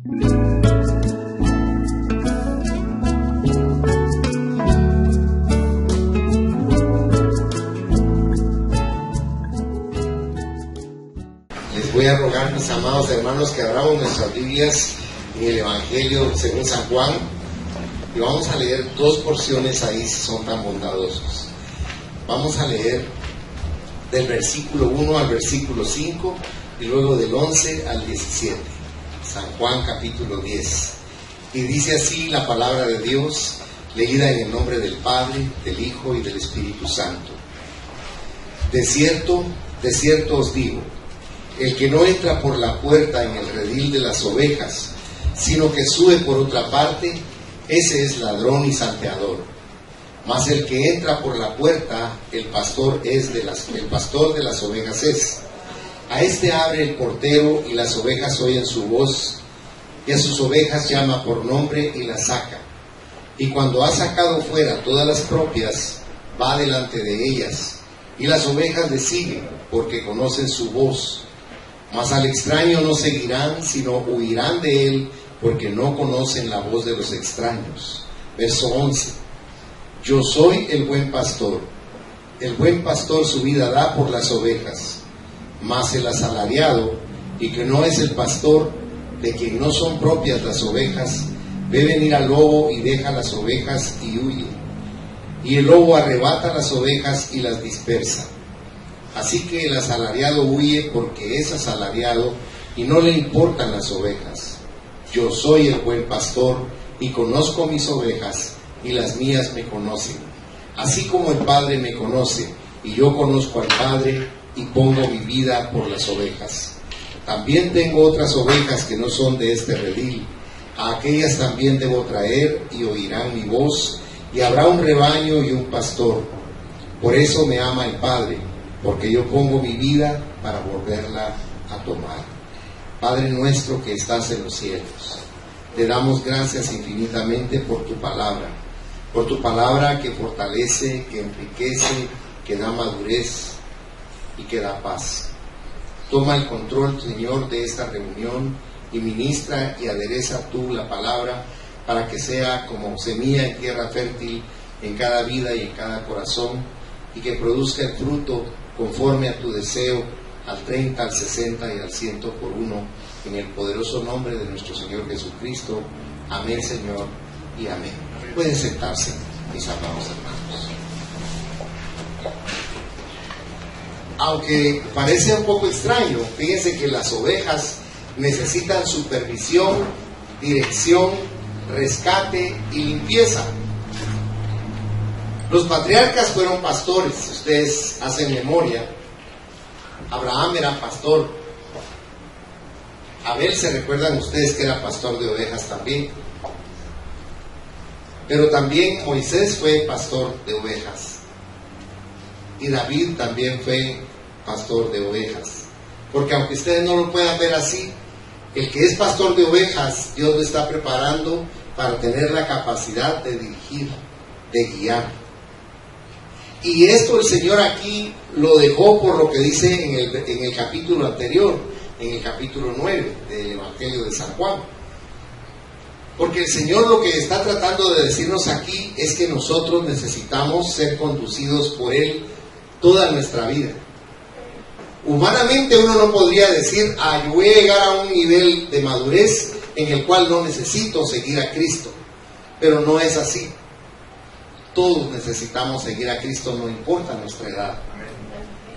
Les voy a rogar, mis amados hermanos, que abramos nuestras Biblias en el Evangelio según San Juan, y vamos a leer dos porciones ahí, si son tan bondadosos. Vamos a leer del versículo 1 al versículo 5 y luego del 11 al 17. San Juan capítulo 10. Y dice así la palabra de Dios, leída en el nombre del Padre, del Hijo y del Espíritu Santo. De cierto os digo, el que no entra por la puerta en el redil de las ovejas, sino que sube por otra parte, ese es ladrón y salteador. Mas el que entra por la puerta, el pastor de las ovejas es. A este abre el portero, y las ovejas oyen su voz, y a sus ovejas llama por nombre y las saca. Y cuando ha sacado fuera todas las propias, va delante de ellas, y las ovejas le siguen, porque conocen su voz. Mas al extraño no seguirán, sino huirán de él, porque no conocen la voz de los extraños. Verso 11. Yo soy el buen pastor. El buen pastor su vida da por las ovejas. Mas el asalariado, y que no es el pastor, de quien no son propias las ovejas, ve venir al lobo y deja las ovejas y huye. Y el lobo arrebata las ovejas y las dispersa. Así que el asalariado huye porque es asalariado y no le importan las ovejas. Yo soy el buen pastor y conozco mis ovejas, y las mías me conocen. Así como el Padre me conoce, y yo conozco al Padre, y pongo mi vida por las ovejas. También tengo otras ovejas que no son de este redil. A aquellas también debo traer, y oirán mi voz, y habrá un rebaño y un pastor. Por eso me ama el Padre, porque yo pongo mi vida para volverla a tomar. Padre nuestro que estás en los cielos, te damos gracias infinitamente por tu palabra que fortalece, que enriquece, que da madurez y que da paz. Toma el control, Señor, de esta reunión y ministra y adereza tú la palabra para que sea como semilla en tierra fértil en cada vida y en cada corazón, y que produzca el fruto conforme a tu deseo, al 30, al 60 y al 100 por uno, en el poderoso nombre de nuestro Señor Jesucristo. Amén, Señor, y amén. Pueden sentarse, mis amados hermanos. Aunque parece un poco extraño, fíjense que las ovejas necesitan supervisión, dirección, rescate y limpieza. Los patriarcas fueron pastores, si ustedes hacen memoria. Abraham era pastor. Abel, se recuerdan ustedes que era pastor de ovejas también. Pero también Moisés fue pastor de ovejas. Y David también fue pastor de ovejas. Porque aunque ustedes no lo puedan ver así, el que es pastor de ovejas, Dios lo está preparando para tener la capacidad de dirigir, de guiar. Y esto el Señor aquí lo dejó por lo que dice en el capítulo anterior, en el capítulo 9 del Evangelio de San Juan. Porque el Señor lo que está tratando de decirnos aquí es que nosotros necesitamos ser conducidos por Él toda nuestra vida. Humanamente uno no podría decir, yo voy a llegar a un nivel de madurez en el cual no necesito seguir a Cristo. Pero no es así. Todos necesitamos seguir a Cristo, no importa nuestra edad,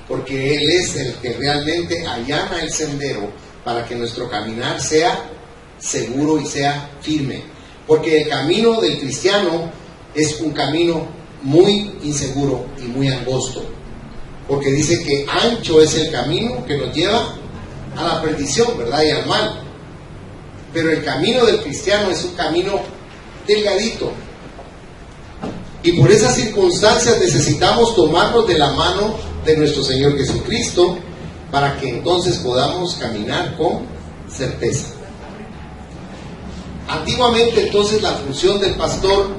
porque Él es el que realmente allana el sendero para que nuestro caminar sea seguro y sea firme, porque el camino del cristiano es un camino muy inseguro y muy angosto, porque dice que ancho es el camino que nos lleva a la perdición, ¿verdad? Y al mal, pero el camino del cristiano es un camino delgadito. Y por esas circunstancias necesitamos tomarnos de la mano de nuestro Señor Jesucristo para que entonces podamos caminar con certeza. Antiguamente entonces la función del pastor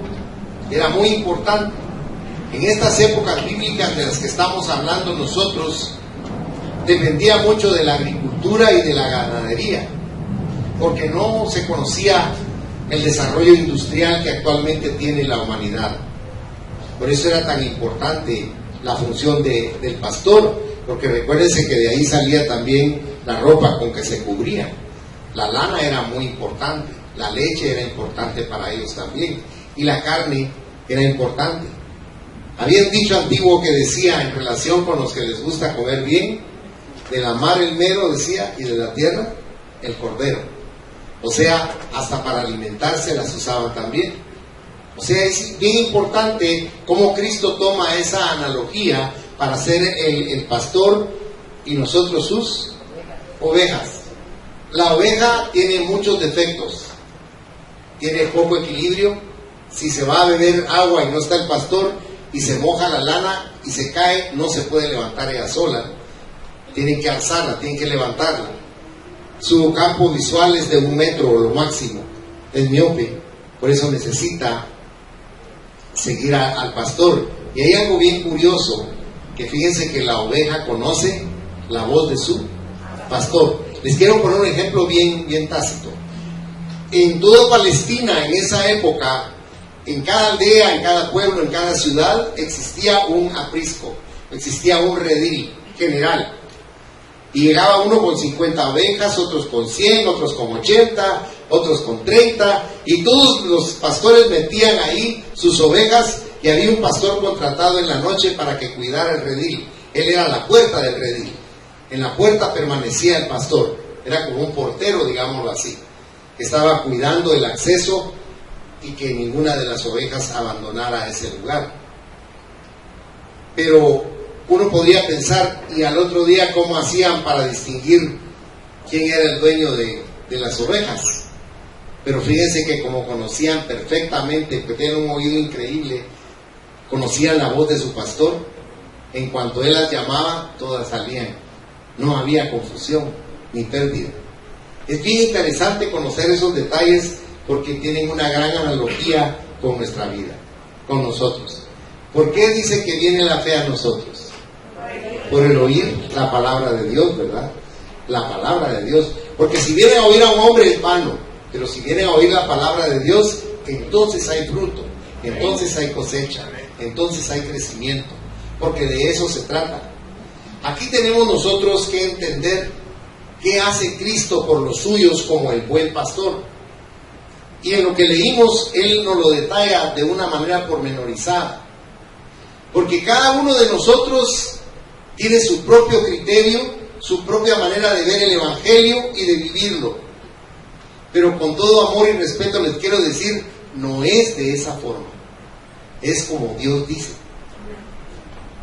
era muy importante. En estas épocas bíblicas de las que estamos hablando nosotros, dependía mucho de la agricultura y de la ganadería. porque no se conocía el desarrollo industrial que actualmente tiene la humanidad. Por eso era tan importante la función del pastor, porque recuérdense que de ahí salía también la ropa con que se cubría. La lana era muy importante, la leche era importante para ellos también, y la carne era importante. Había un dicho antiguo que decía, en relación con los que les gusta comer bien, de la mar el mero, decía, y de la tierra el cordero. O sea, hasta para alimentarse las usaban también. O sea, es bien importante cómo Cristo toma esa analogía para ser el pastor y nosotros sus ovejas. La oveja tiene muchos defectos, tiene poco equilibrio. Si se va a beber agua y no está el pastor y se moja la lana y se cae, no se puede levantar ella sola. Tienen que alzarla, tienen que levantarla. Su campo visual es de 1 metro o lo máximo, es miope, por eso necesita seguir al pastor. Y hay algo bien curioso, que fíjense que la oveja conoce la voz de su pastor. Les quiero poner un ejemplo bien tácito. En toda Palestina, en esa época, en cada aldea, en cada pueblo, en cada ciudad, existía un aprisco, existía un redil general. Y llegaba uno con 50 ovejas, otros con 100, otros con 80, otros con 30, y todos los pastores metían ahí sus ovejas, y había un pastor contratado en la noche para que cuidara el redil. Él era la puerta del redil. En la puerta permanecía el pastor, era como un portero, digámoslo así, que estaba cuidando el acceso y que ninguna de las ovejas abandonara ese lugar. Pero uno podría pensar, y al otro día cómo hacían para distinguir quién era el dueño de las ovejas. Pero fíjense que como conocían perfectamente, que tenían un oído increíble, conocían la voz de su pastor, en cuanto él las llamaba, todas salían. No había confusión ni pérdida. Es bien interesante conocer esos detalles porque tienen una gran analogía con nuestra vida, con nosotros. ¿Por qué dice que viene la fe a nosotros? Por el oír la palabra de Dios, ¿verdad? La palabra de Dios. Porque si viene a oír a un hombre es vano, pero si viene a oír la palabra de Dios, entonces hay fruto, entonces hay cosecha, entonces hay crecimiento, porque de eso se trata. Aquí tenemos nosotros que entender qué hace Cristo por los suyos como el buen pastor. Y en lo que leímos, Él nos lo detalla de una manera pormenorizada. Porque cada uno de nosotros tiene su propio criterio, su propia manera de ver el Evangelio y de vivirlo. Pero con todo amor y respeto les quiero decir, no es de esa forma. Es como Dios dice.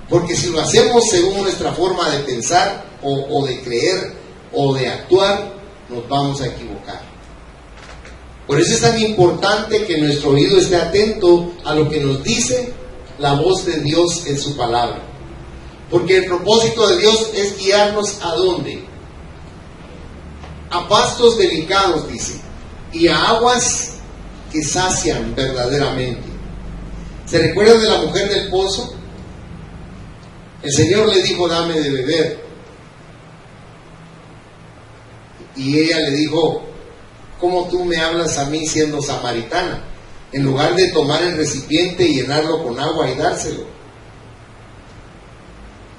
Porque si lo hacemos según nuestra forma de pensar o de creer o de actuar, nos vamos a equivocar. Por eso es tan importante que nuestro oído esté atento a lo que nos dice la voz de Dios en su palabra. Porque el propósito de Dios es guiarnos ¿a dónde? A pastos delicados, dice, y a aguas que sacian verdaderamente. ¿Se recuerdan de la mujer del pozo? El Señor le dijo, dame de beber. Y ella le dijo, ¿cómo tú me hablas a mí siendo samaritana? En lugar de tomar el recipiente y llenarlo con agua y dárselo.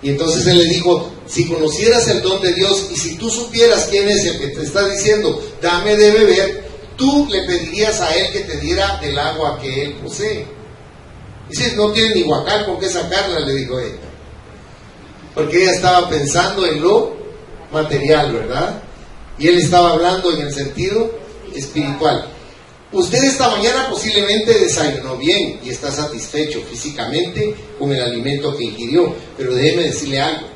Y entonces él le dijo, si conocieras el don de Dios y si tú supieras quién es el que te está diciendo, dame de beber, tú le pedirías a él que te diera del agua que él posee. Dice, no tiene ni guacal con qué sacarla, le dijo ella. Porque ella estaba pensando en lo material, ¿verdad? Y él estaba hablando en el sentido espiritual. Usted esta mañana posiblemente desayunó bien y está satisfecho físicamente con el alimento que ingirió, pero déjeme decirle algo.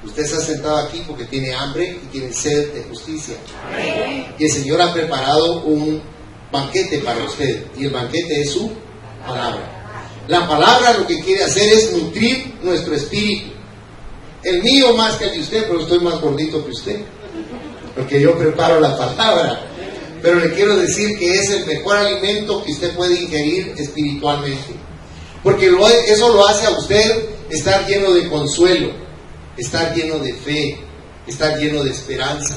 Usted se ha sentado aquí porque tiene hambre y tiene sed de justicia. Y el Señor ha preparado un banquete para usted, y el banquete es su palabra. La palabra lo que quiere hacer es nutrir nuestro espíritu. El mío más que el de usted, pero estoy más gordito que usted, porque yo preparo la palabra. Pero le quiero decir que es el mejor alimento que usted puede ingerir espiritualmente. Porque eso lo hace a usted estar lleno de consuelo, estar lleno de fe, estar lleno de esperanza.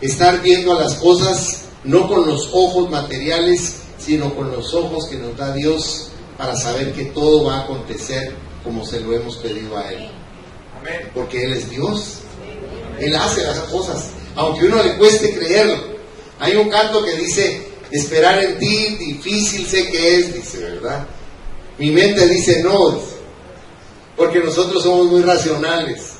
estar viendo a las cosas no con los ojos materiales, sino con los ojos que nos da Dios para saber que todo va a acontecer como se lo hemos pedido a Él. Porque Él es Dios. Él hace las cosas, aunque a uno le cueste creerlo. Hay un canto que dice: esperar en ti, difícil sé que es, dice, ¿verdad? Mi mente dice no, dice, porque nosotros somos muy racionales.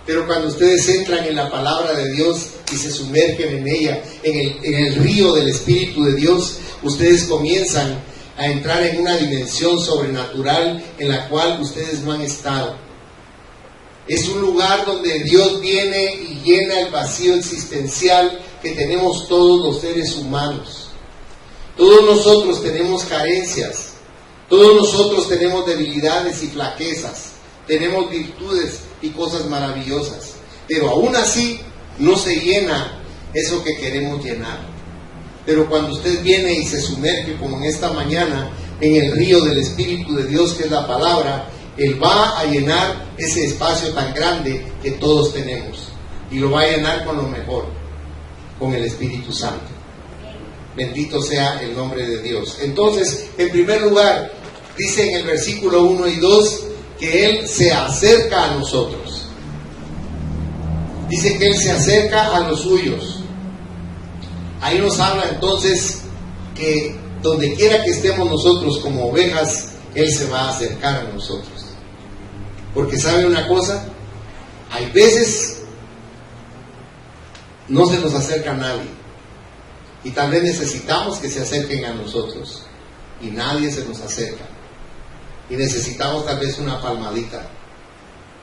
Pero cuando ustedes entran en la palabra de Dios y se sumergen en ella, en el río del Espíritu de Dios, ustedes comienzan a entrar en una dimensión sobrenatural en la cual ustedes no han estado. Es un lugar donde Dios viene y llena el vacío existencial que tenemos todos los seres humanos. Todos nosotros tenemos carencias, todos nosotros tenemos debilidades y flaquezas, tenemos virtudes y cosas maravillosas, pero aún así no se llena eso que queremos llenar. Pero cuando usted viene y se sumerge, como en esta mañana, en el río del Espíritu de Dios, que es la palabra, Él va a llenar ese espacio tan grande que todos tenemos, y lo va a llenar con lo mejor, con el Espíritu Santo. Bendito sea el nombre de Dios. Entonces, en primer lugar, dice en el versículo 1 y 2 que Él se acerca a nosotros. Dice que Él se acerca a los suyos. Ahí nos habla entonces que donde quiera que estemos nosotros como ovejas, Él se va a acercar a nosotros. Porque ¿sabe una cosa? Hay veces no se nos acerca a nadie, y tal vez necesitamos que se acerquen a nosotros, y nadie se nos acerca, y necesitamos tal vez una palmadita,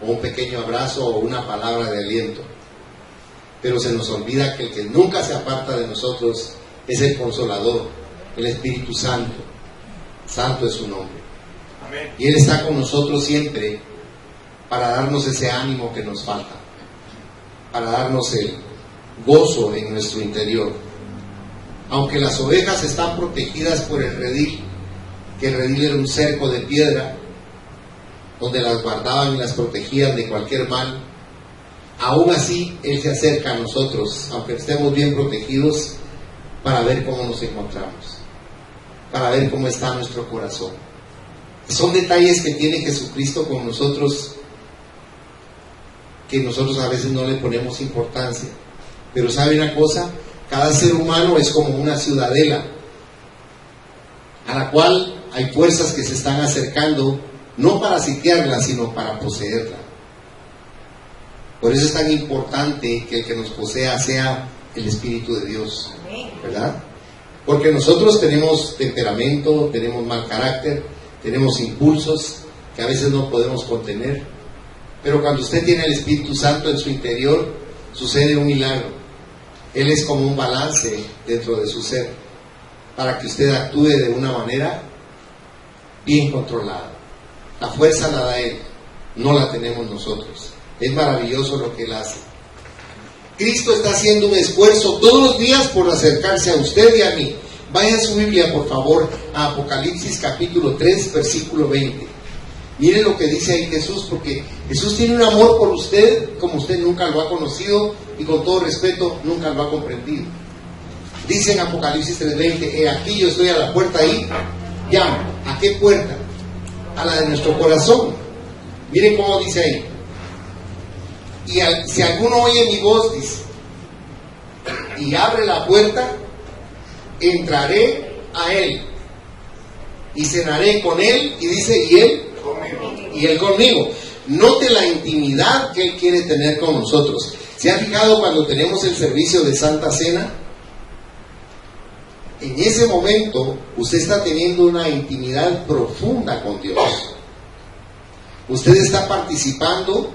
o un pequeño abrazo, o una palabra de aliento. Pero se nos olvida que el que nunca se aparta de nosotros es el Consolador, el Espíritu Santo. Santo es su nombre. Amén. Y Él está con nosotros siempre para darnos ese ánimo que nos falta, para darnos el gozo en nuestro interior. Aunque las ovejas están protegidas por el redil, que el redil era un cerco de piedra donde las guardaban y las protegían de cualquier mal, aún así Él se acerca a nosotros, aunque estemos bien protegidos, para ver cómo nos encontramos, para ver cómo está nuestro corazón. Son detalles que tiene Jesucristo con nosotros, que nosotros a veces no le ponemos importancia. Pero ¿sabe una cosa? Cada ser humano es como una ciudadela a la cual hay fuerzas que se están acercando, no para sitiarla, sino para poseerla. Por eso es tan importante que el que nos posea sea el Espíritu de Dios, ¿verdad? Porque nosotros tenemos temperamento, tenemos mal carácter, tenemos impulsos que a veces no podemos contener. Pero cuando usted tiene el Espíritu Santo en su interior, sucede un milagro. Él es como un balance dentro de su ser, para que usted actúe de una manera bien controlada. La fuerza la da Él, no la tenemos nosotros. Es maravilloso lo que Él hace. Cristo está haciendo un esfuerzo todos los días por acercarse a usted y a mí. Vaya a su Biblia, por favor, a Apocalipsis capítulo 3, versículo 20. Mire lo que dice ahí Jesús, porque Jesús tiene un amor por usted como usted nunca lo ha conocido, y con todo respeto nunca lo ha comprendido. Dice en Apocalipsis 3:20: he aquí yo estoy a la puerta ahí, llamo. ¿A qué puerta? A la de nuestro corazón. Miren cómo dice ahí: y si alguno oye mi voz, dice, y abre la puerta, entraré a él y cenaré con él, y dice, y él conmigo. Y él conmigo. Note la intimidad que Él quiere tener con nosotros. ¿Se ha fijado cuando tenemos el servicio de Santa Cena? En ese momento usted está teniendo una intimidad profunda con Dios. Usted está participando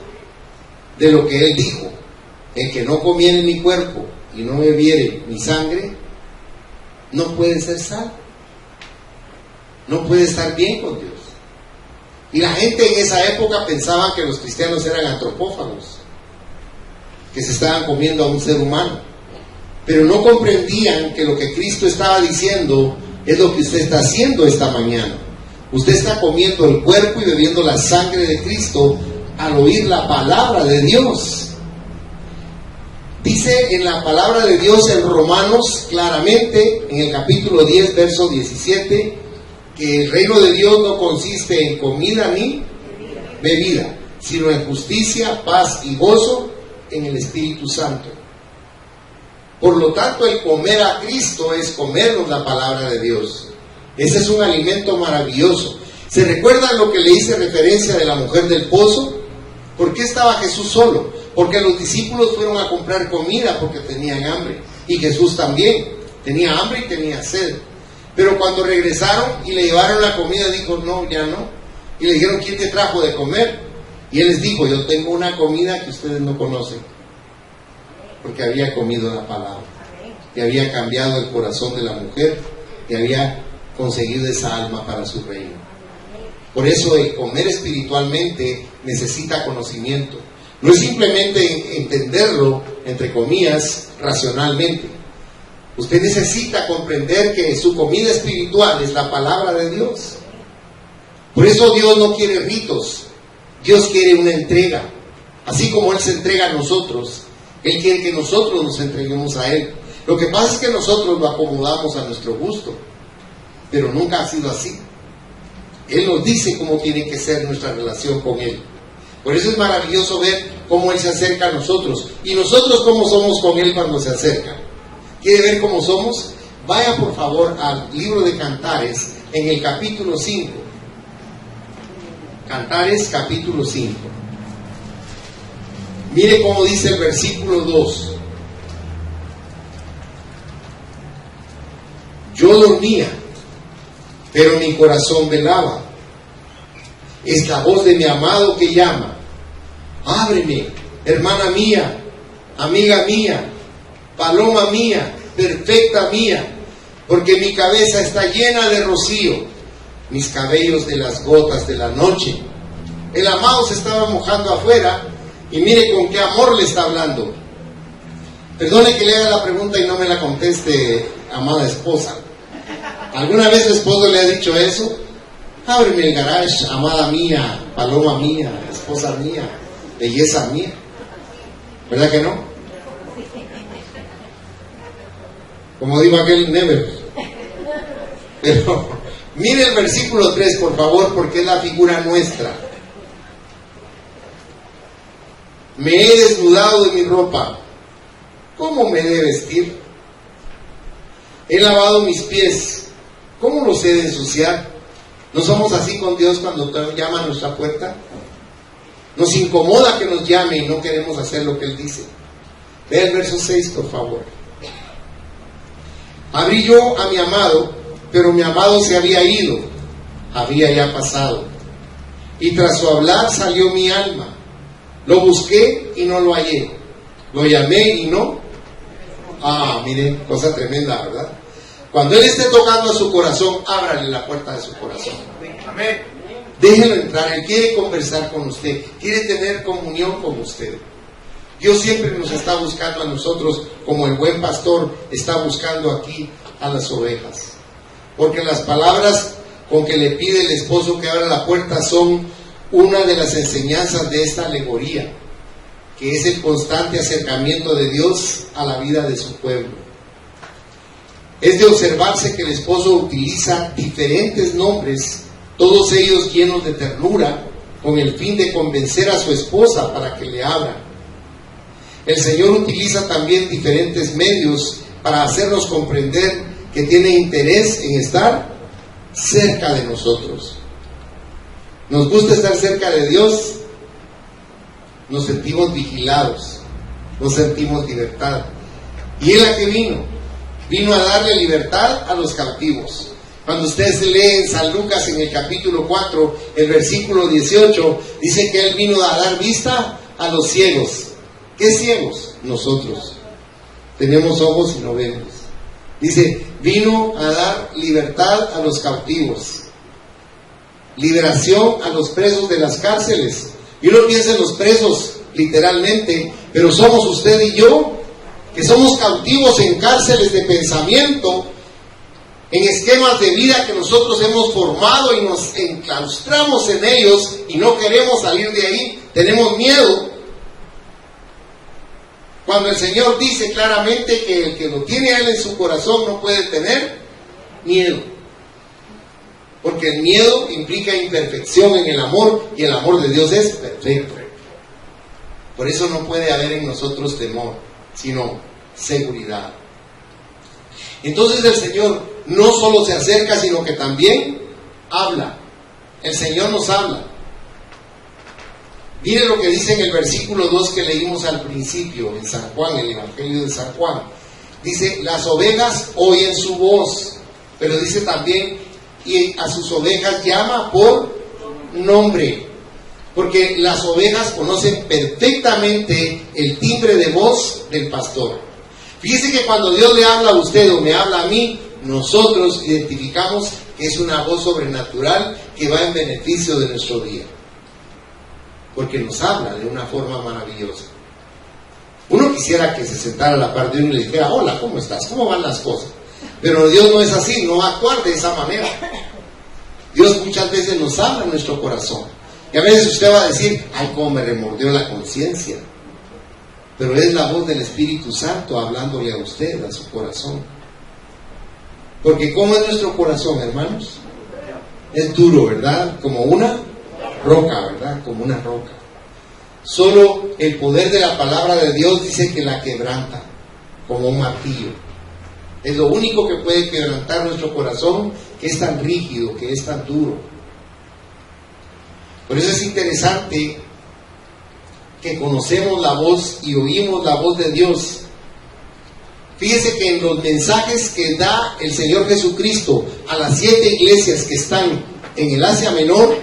de lo que Él dijo: el que no comiere mi cuerpo y no bebiere mi sangre no puede ser salvo, no puede estar bien con Dios. Y la gente en esa época pensaba que los cristianos eran antropófagos, que se estaban comiendo a un ser humano, pero no comprendían que lo que Cristo estaba diciendo es lo que usted está haciendo esta mañana. Usted está comiendo el cuerpo y bebiendo la sangre de Cristo al oír la palabra de Dios. Dice en la palabra de Dios en Romanos claramente, en el capítulo 10, verso 17, que el reino de Dios no consiste en comida ni bebida, sino en justicia, paz y gozo en el Espíritu Santo. Por lo tanto, el comer a Cristo es comernos la palabra de Dios. Ese es un alimento maravilloso. ¿Se recuerdan lo que le hice referencia de la mujer del pozo? ¿Por qué estaba Jesús solo? Porque los discípulos fueron a comprar comida porque tenían hambre. Y Jesús también tenía hambre y tenía sed. Pero cuando regresaron y le llevaron la comida, dijo, no, ya no. Y le dijeron, ¿quién te trajo de comer? Y él les dijo, yo tengo una comida que ustedes no conocen. Porque había comido la palabra. Y había cambiado el corazón de la mujer. Y había conseguido esa alma para su reino. Por eso el comer espiritualmente necesita conocimiento. No es simplemente entenderlo, entre comillas, racionalmente. Usted necesita comprender que su comida espiritual es la palabra de Dios. Por eso Dios no quiere ritos. Dios quiere una entrega. Así como Él se entrega a nosotros, Él quiere que nosotros nos entreguemos a Él. Lo que pasa es que nosotros lo acomodamos a nuestro gusto. Pero nunca ha sido así. Él nos dice cómo tiene que ser nuestra relación con Él. Por eso es maravilloso ver cómo Él se acerca a nosotros. Y nosotros cómo somos con Él cuando se acerca. ¿Quiere ver cómo somos? Vaya por favor al libro de Cantares, en el capítulo 5. Cantares, capítulo 5. Mire cómo dice el versículo 2. Yo dormía, pero mi corazón velaba. Es la voz de mi amado que llama. Ábreme, hermana mía, amiga mía, paloma mía, perfecta mía, porque mi cabeza está llena de rocío, mis cabellos de las gotas de la noche. El amado se estaba mojando afuera y mire con qué amor le está hablando. Perdone que le haga la pregunta y no me la conteste, amada esposa. ¿Alguna vez su esposo le ha dicho eso? Ábreme el garage, amada mía, paloma mía, esposa mía, belleza mía. ¿Verdad que no? Como digo aquel, never. Pero mire el versículo 3, por favor, porque es la figura nuestra. Me he desnudado de mi ropa. ¿Cómo me he de vestir? He lavado mis pies. ¿Cómo los he de ensuciar? ¿No somos así con Dios cuando llama a nuestra puerta? Nos incomoda que nos llame y no queremos hacer lo que Él dice. Vea el verso 6, por favor. Abrí yo a mi amado, pero mi amado se había ido, había ya pasado. Y tras su hablar salió mi alma. Lo busqué y no lo hallé. Lo llamé y no. Miren, cosa tremenda, ¿verdad? Cuando Él esté tocando a su corazón, ábrale la puerta de su corazón. Amén. Déjelo entrar. Él quiere conversar con usted, quiere tener comunión con usted. Dios siempre nos está buscando a nosotros, como el buen pastor está buscando aquí a las ovejas. Porque las palabras con que le pide el esposo que abra la puerta son una de las enseñanzas de esta alegoría, que es el constante acercamiento de Dios a la vida de su pueblo. Es de observarse que el esposo utiliza diferentes nombres, todos ellos llenos de ternura, con el fin de convencer a su esposa para que le abra. El Señor utiliza también diferentes medios para hacernos comprender que tiene interés en estar cerca de nosotros. ¿Nos gusta estar cerca de Dios? Nos sentimos vigilados, nos sentimos libertad. ¿Y Él a qué vino? Vino a darle libertad a los cautivos. Cuando ustedes leen San Lucas en el capítulo 4, el versículo 18, dice que Él vino a dar vista a los ciegos. ¿Qué ciegos? Nosotros. Tenemos ojos y no vemos. Dice, vino a dar libertad a los cautivos, liberación a los presos de las cárceles. Y uno piensa en los presos literalmente, pero somos usted y yo, que somos cautivos en cárceles de pensamiento, en esquemas de vida que nosotros hemos formado y nos enclaustramos en ellos y no queremos salir de ahí, tenemos miedo. Cuando el Señor dice claramente que el que lo tiene a Él en su corazón no puede tener miedo. Porque el miedo implica imperfección en el amor, y el amor de Dios es perfecto. Por eso no puede haber en nosotros temor, sino seguridad. Entonces el Señor no solo se acerca, sino que también habla. El Señor nos habla. Mire lo que dice en el versículo 2 que leímos al principio, en San Juan, el Evangelio de San Juan. Dice, las ovejas oyen su voz, pero dice también, y a sus ovejas llama por nombre, porque las ovejas conocen perfectamente el timbre de voz del pastor. Fíjese que cuando Dios le habla a usted o me habla a mí, nosotros identificamos que es una voz sobrenatural que va en beneficio de nuestro día, porque nos habla de una forma maravillosa. Uno quisiera que se sentara a la par de uno y le dijera, hola, ¿cómo estás? ¿Cómo van las cosas? Pero Dios no es así, no va a actuar de esa manera. Dios muchas veces nos habla en nuestro corazón. Y a veces usted va a decir, ay, cómo me remordió la conciencia. Pero es la voz del Espíritu Santo hablándole a usted, a su corazón. Porque ¿cómo es nuestro corazón, hermanos? Es duro, ¿verdad? Como una roca, ¿verdad? Como una roca. Solo el poder de la palabra de Dios dice que la quebranta, como un martillo. Es lo único que puede quebrantar nuestro corazón, que es tan rígido, que es tan duro. Por eso es interesante que conocemos la voz y oímos la voz de Dios. Fíjese que en los mensajes que da el Señor Jesucristo a las 7 iglesias que están en el Asia Menor,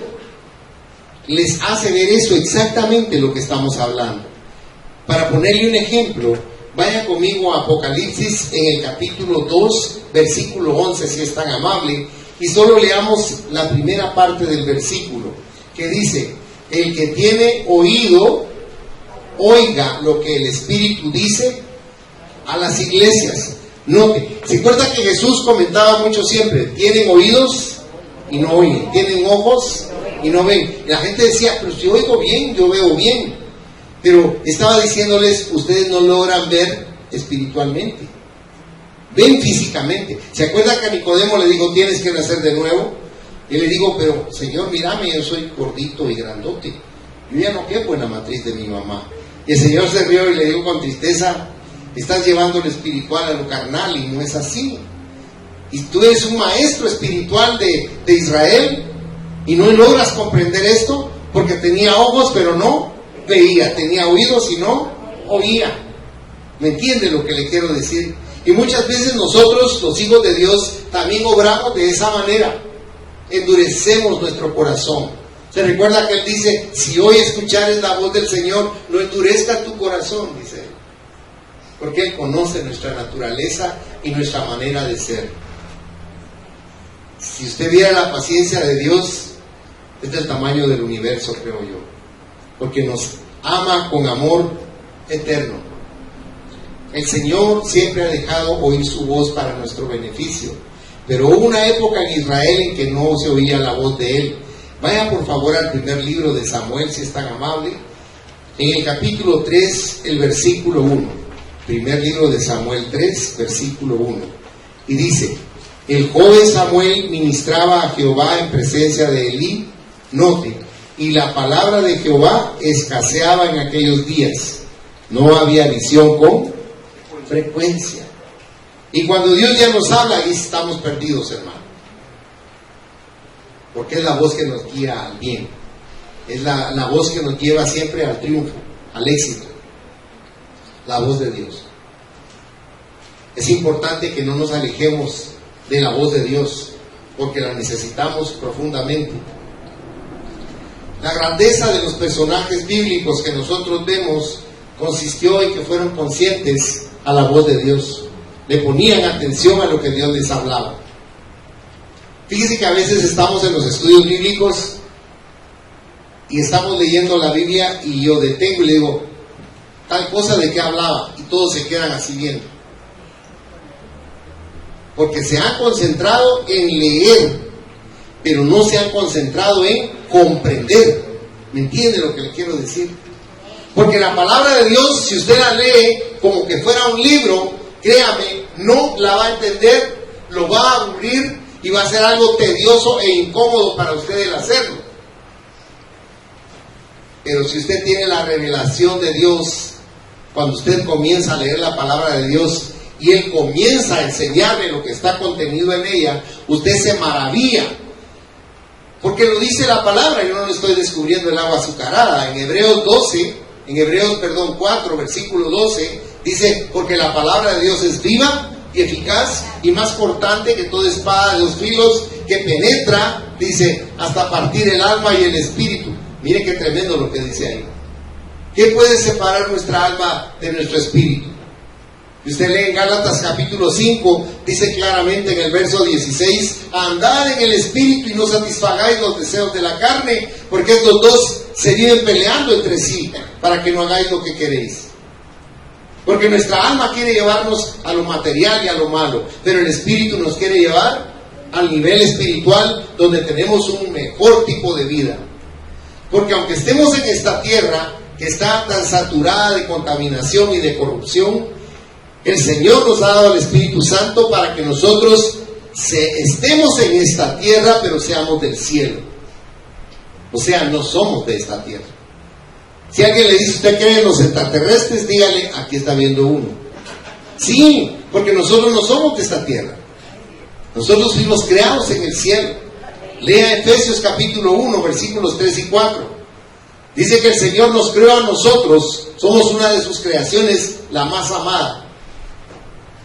les hace ver eso, exactamente lo que estamos hablando. Para ponerle un ejemplo, vaya conmigo a Apocalipsis en el capítulo 2, versículo 11, si es tan amable, y solo leamos la primera parte del versículo, que dice, el que tiene oído, oiga lo que el Espíritu dice a las iglesias. Note, ¿se acuerda que Jesús comentaba mucho siempre? Tienen oídos y no oyen, tienen ojos y no ven. Y la gente decía, pero si oigo bien, yo veo bien. Pero estaba diciéndoles, ustedes no logran ver espiritualmente, ven físicamente. ¿Se acuerda que a Nicodemo le dijo, tienes que nacer de nuevo? Y le digo, pero Señor, mírame, yo soy gordito y grandote, yo ya no quepo en la matriz de mi mamá. Y el Señor se rió y le dijo con tristeza, estás llevando lo espiritual a lo carnal, y no es así. Y tú eres un maestro espiritual de Israel, y no logras comprender esto, porque tenía ojos pero no veía, tenía oídos y no oía. ¿Me entiende lo que le quiero decir? Y muchas veces nosotros, los hijos de Dios, también obramos de esa manera, endurecemos nuestro corazón. Se recuerda que Él dice, si hoy escuchares la voz del Señor, no endurezca tu corazón, dice Él, porque Él conoce nuestra naturaleza y nuestra manera de ser. Si usted viera la paciencia de Dios, es del tamaño del universo, creo yo, porque nos ama con amor eterno. El Señor siempre ha dejado oír su voz para nuestro beneficio, pero hubo una época en Israel en que no se oía la voz de Él. Vaya por favor al primer libro de Samuel, si es tan amable, en el capítulo 3, el versículo 1. Primer libro de Samuel 3, versículo 1. Y dice, el joven Samuel ministraba a Jehová en presencia de Elí. Note, y la palabra de Jehová escaseaba en aquellos días. No había visión con frecuencia. Y cuando Dios ya nos habla, ahí estamos perdidos, hermano. Porque es la voz que nos guía al bien. Es la voz que nos lleva siempre al triunfo, al éxito. La voz de Dios. Es importante que no nos alejemos de la voz de Dios, porque la necesitamos profundamente. La grandeza de los personajes bíblicos que nosotros vemos consistió en que fueron conscientes a la voz de Dios. Le ponían atención a lo que Dios les hablaba. Fíjese que a veces estamos en los estudios bíblicos y estamos leyendo la Biblia y yo detengo y le digo, tal cosa de qué hablaba, y todos se quedan así viendo. Porque se han concentrado en leer, pero no se han concentrado en comprender. ¿Me entiende lo que le quiero decir? Porque la palabra de Dios, si usted la lee como que fuera un libro, créame, no la va a entender, lo va a aburrir y va a ser algo tedioso e incómodo para usted el hacerlo. Pero si usted tiene la revelación de Dios, cuando usted comienza a leer la palabra de Dios y Él comienza a enseñarle lo que está contenido en ella, usted se maravilla. Porque lo dice la palabra, yo no le estoy descubriendo el agua azucarada. En Hebreos 4, versículo 12, dice, porque la palabra de Dios es viva y eficaz y más cortante que toda espada de dos filos, que penetra, dice, hasta partir el alma y el espíritu. Mire qué tremendo lo que dice ahí. ¿Qué puede separar nuestra alma de nuestro espíritu? Si usted lee en Gálatas capítulo 5, dice claramente en el verso 16, andad en el espíritu y no satisfagáis los deseos de la carne, porque estos dos se viven peleando entre sí, para que no hagáis lo que queréis. Porque nuestra alma quiere llevarnos a lo material y a lo malo, pero el espíritu nos quiere llevar al nivel espiritual, donde tenemos un mejor tipo de vida. Porque aunque estemos en esta tierra, que está tan saturada de contaminación y de corrupción, el Señor nos ha dado el Espíritu Santo para que nosotros estemos en esta tierra, pero seamos del cielo. O sea, no somos de esta tierra. Si alguien le dice, ¿usted cree en los extraterrestres? Dígale, aquí está viendo uno. Sí, porque nosotros no somos de esta tierra. Nosotros fuimos creados en el cielo. Lea Efesios capítulo 1, versículos 3 y 4. Dice que el Señor nos creó a nosotros, somos una de sus creaciones, la más amada.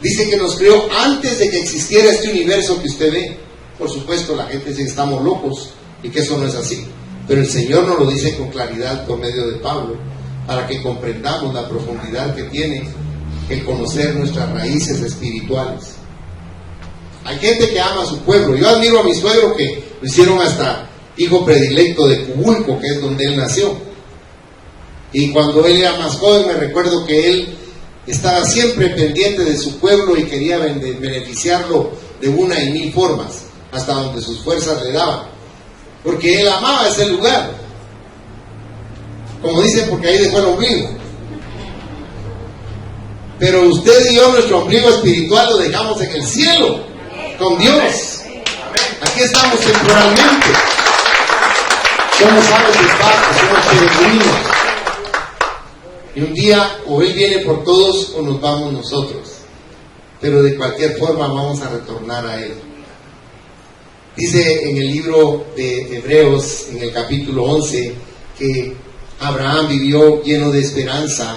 Dice que nos creó antes de que existiera este universo que usted ve. Por supuesto, la gente dice que estamos locos y que eso no es así. Pero el Señor nos lo dice con claridad por medio de Pablo, para que comprendamos la profundidad que tiene el conocer nuestras raíces espirituales. Hay gente que ama a su pueblo. Yo admiro a mi suegro, que lo hicieron hasta hijo predilecto de Cubulco, que es donde él nació. Y cuando él era más joven, me recuerdo que él estaba siempre pendiente de su pueblo y quería beneficiarlo de una y mil formas, hasta donde sus fuerzas le daban, porque él amaba ese lugar, como dicen, porque ahí dejó el ombligo. Pero usted y yo, nuestro ombligo espiritual lo dejamos en el cielo, con Dios. Aquí estamos temporalmente, somos aves de paso, somos peregrinos. Y un día o Él viene por todos o nos vamos nosotros. Pero de cualquier forma vamos a retornar a Él. Dice en el libro de Hebreos, en el capítulo 11, que Abraham vivió lleno de esperanza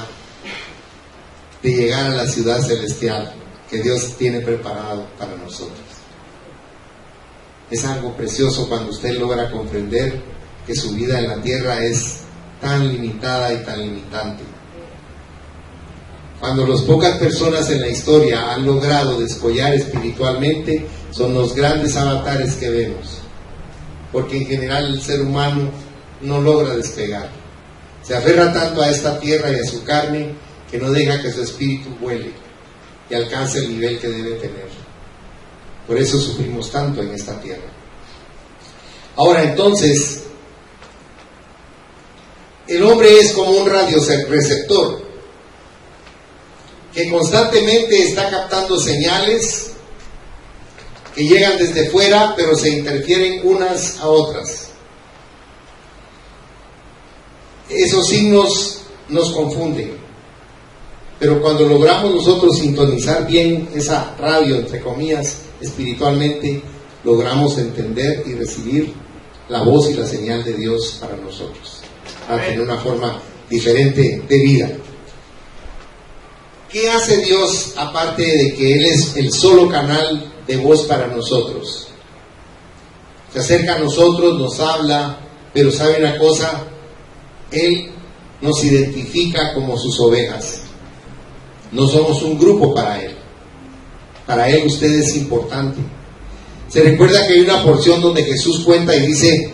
de llegar a la ciudad celestial que Dios tiene preparado para nosotros. Es algo precioso cuando usted logra comprender que su vida en la tierra es tan limitada y tan limitante. Cuando las pocas personas en la historia han logrado descollar espiritualmente, son los grandes avatares que vemos. Porque en general el ser humano no logra despegar. Se aferra tanto a esta tierra y a su carne que no deja que su espíritu vuele y alcance el nivel que debe tener. Por eso sufrimos tanto en esta tierra. Ahora entonces, el hombre es como un radioreceptor que constantemente está captando señales que llegan desde fuera, pero se interfieren unas a otras. Esos signos nos confunden, pero cuando logramos nosotros sintonizar bien esa radio, entre comillas, espiritualmente, logramos entender y recibir la voz y la señal de Dios para nosotros, para tener una forma diferente de vida. ¿Qué hace Dios aparte de que Él es el solo canal de voz para nosotros? Se acerca a nosotros, nos habla, pero ¿sabe una cosa? Él nos identifica como sus ovejas. No somos un grupo para Él. Para Él usted es importante. Se recuerda que hay una porción donde Jesús cuenta y dice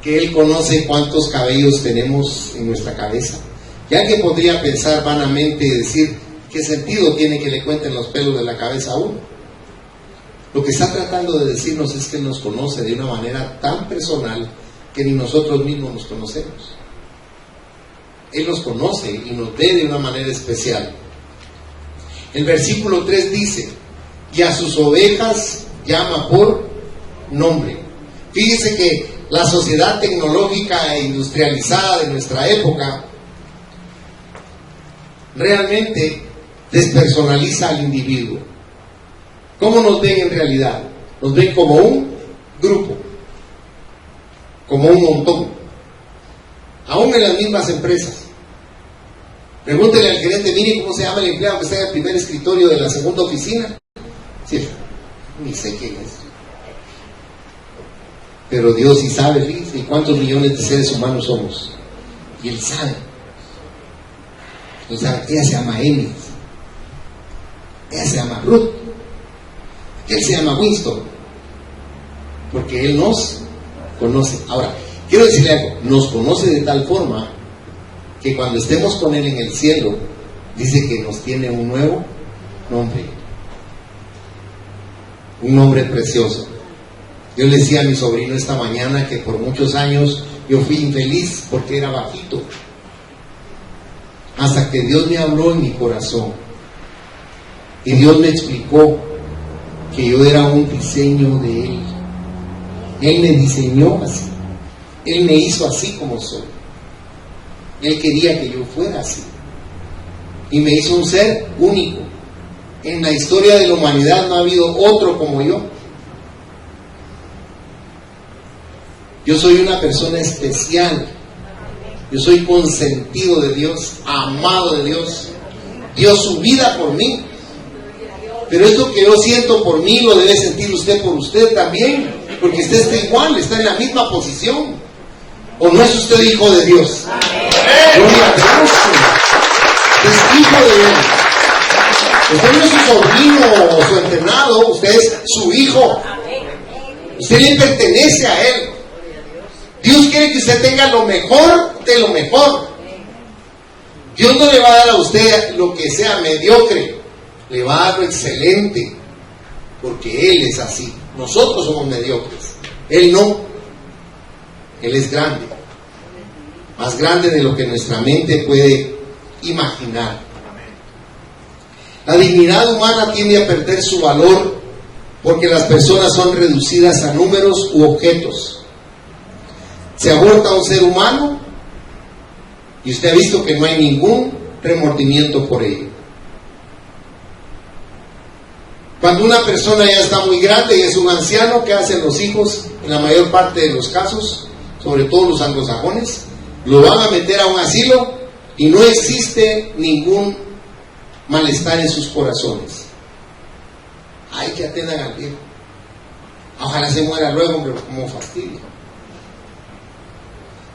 que Él conoce cuántos cabellos tenemos en nuestra cabeza. Y alguien podría pensar vanamente y decir, ¿qué sentido tiene que le cuenten los pelos de la cabeza a uno? Lo que está tratando de decirnos es que Él nos conoce de una manera tan personal que ni nosotros mismos nos conocemos. Él nos conoce y nos ve de una manera especial. El versículo 3 dice: y a sus ovejas llama por nombre. Fíjese que la sociedad tecnológica e industrializada de nuestra época realmente despersonaliza al individuo. ¿Cómo nos ven en realidad? Nos ven como un grupo, como un montón, aún en las mismas empresas. Pregúntele al gerente: mire cómo se llama el empleado que está en el primer escritorio de la segunda oficina. Sí, ni sé quién es. Pero Dios sí sabe, ¿sí? ¿Y cuántos millones de seres humanos somos? Y Él sabe. O sea, ella se llama Amy, ella se llama Ruth, él se llama Winston, porque Él nos conoce. Ahora, quiero decirle algo: nos conoce de tal forma que cuando estemos con Él en el cielo, dice que nos tiene un nuevo nombre, un nombre precioso. Yo le decía a mi sobrino esta mañana que por muchos años yo fui infeliz porque era bajito, hasta que Dios me habló en mi corazón y Dios me explicó que yo era un diseño de Él. Él me diseñó así, Él me hizo así como soy. Él quería que yo fuera así y me hizo un ser único. En la historia de la humanidad no ha habido otro como yo. Yo soy una persona especial. Yo soy consentido de Dios, amado de Dios. Dio su vida por mí. Pero esto que yo siento por mí lo debe sentir usted por usted también, porque usted está igual, está en la misma posición. ¿O no es usted hijo de Dios? Gloria a Dios. Usted es hijo de Él. Usted no es su sobrino o su entrenado, usted es su hijo. Usted le pertenece a Él. Dios quiere que usted tenga lo mejor de lo mejor. Dios no le va a dar a usted lo que sea mediocre, le va a dar lo excelente, porque Él es así. Nosotros somos mediocres, Él no. Él es grande, más grande de lo que nuestra mente puede imaginar. La dignidad humana tiende a perder su valor porque las personas son reducidas a números u objetos. Se aborta a un ser humano y usted ha visto que no hay ningún remordimiento por ello. Cuando una persona ya está muy grande y es un anciano, ¿qué hacen los hijos? En la mayor parte de los casos, sobre todo los anglosajones, lo van a meter a un asilo y no existe ningún malestar en sus corazones. Ay, que atiendan al viejo. Ojalá se muera luego, pero como fastidio.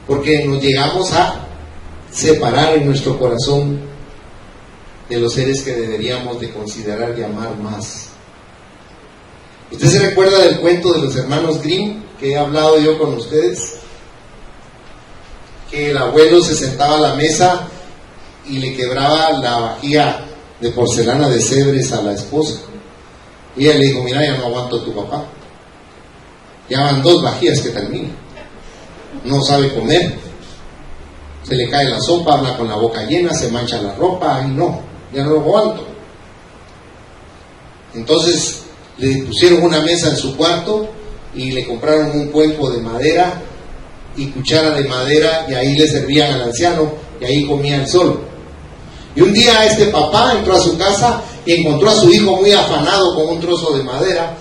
Porque nos llegamos a separar en nuestro corazón de los seres que deberíamos de considerar y amar más. ¿Usted se recuerda del cuento de los hermanos Grimm que he hablado yo con ustedes? Que el abuelo se sentaba a la mesa y le quebraba la vajilla de porcelana de Cebres a la esposa. Y ella le dijo: mira, ya no aguanto a tu papá. Ya van 2 vajillas que terminan. No sabe comer. Se le cae la sopa, habla con la boca llena, se mancha la ropa. Ay, no, ya no lo aguanto. Entonces le pusieron una mesa en su cuarto y le compraron un cuenco de madera y cuchara de madera, y ahí le servían al anciano y ahí comía él solo. Y un día este papá entró a su casa y encontró a su hijo muy afanado con un trozo de madera